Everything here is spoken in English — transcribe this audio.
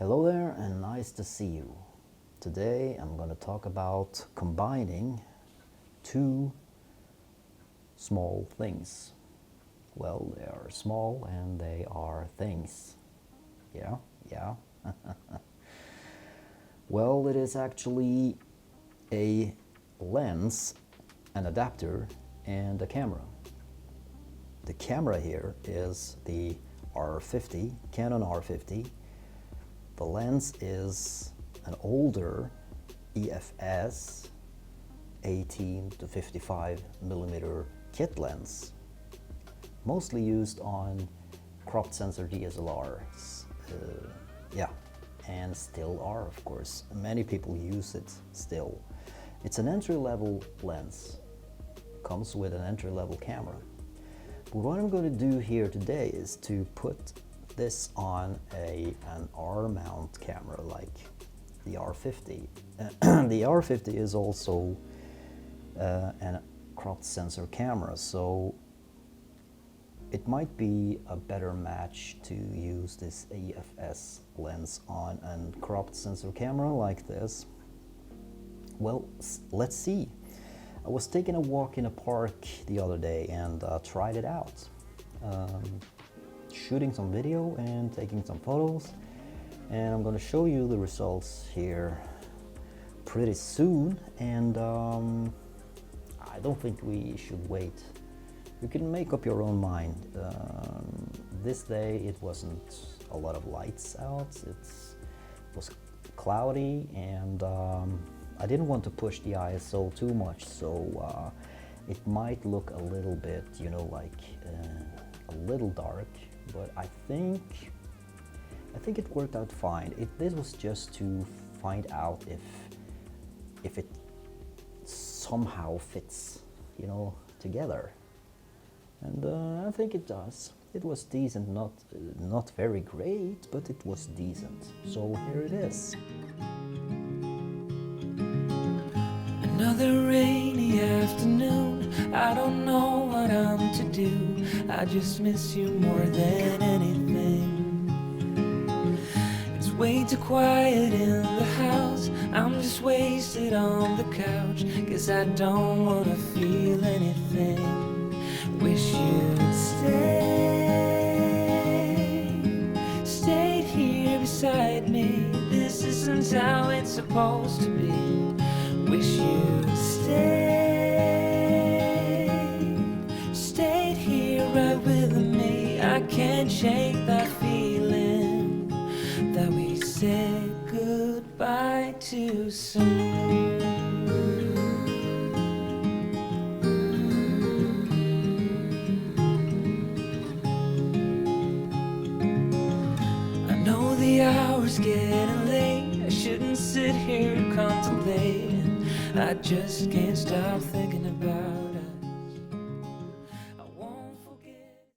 Hello there and nice to see you. Today I'm going to talk about combining two small things. Well, they are small and they are things. Yeah. Well, it is actually a lens, an adapter, and a camera. The camera here is the R50, Canon R50. The lens is an older EF-S 18 to 55 millimeter kit lens, mostly used on cropped sensor DSLRs. And still are, of course. Many people use it still. It's an entry-level lens. Comes with an entry-level camera. But what I'm going to do here today is to put this on an R-mount camera like the R50. The R50 is also a cropped sensor camera, so it might be a better match to use this EF-S lens on a cropped sensor camera like this. Well, let's see. I was taking a walk in a park the other day and tried it out. Shooting some video and taking some photos, and I'm going to show you the results here pretty soon. And I don't think we should wait. You can make up your own mind. This day it wasn't a lot of lights out. It was cloudy, and I didn't want to push the ISO too much, so it might look a little bit, you know, like a little dark. But I think it worked out fine. This was just to find out if it somehow fits, you know, together. And I think it does. It was decent, not very great, but it was decent. So here it is. Another rainy afternoon, I don't know what I'm to do. I just miss you more than anything. It's way too quiet in the house. I'm just wasted on the couch, 'cause I don't wanna feel anything. Wish you'd stayed here beside me. This isn't how it's supposed to be. Wish you'd stayed here right with me. I can't shake that feeling that we said goodbye too soon. I know the hour's getting late. I shouldn't sit here contemplating. I just can't stop thinking about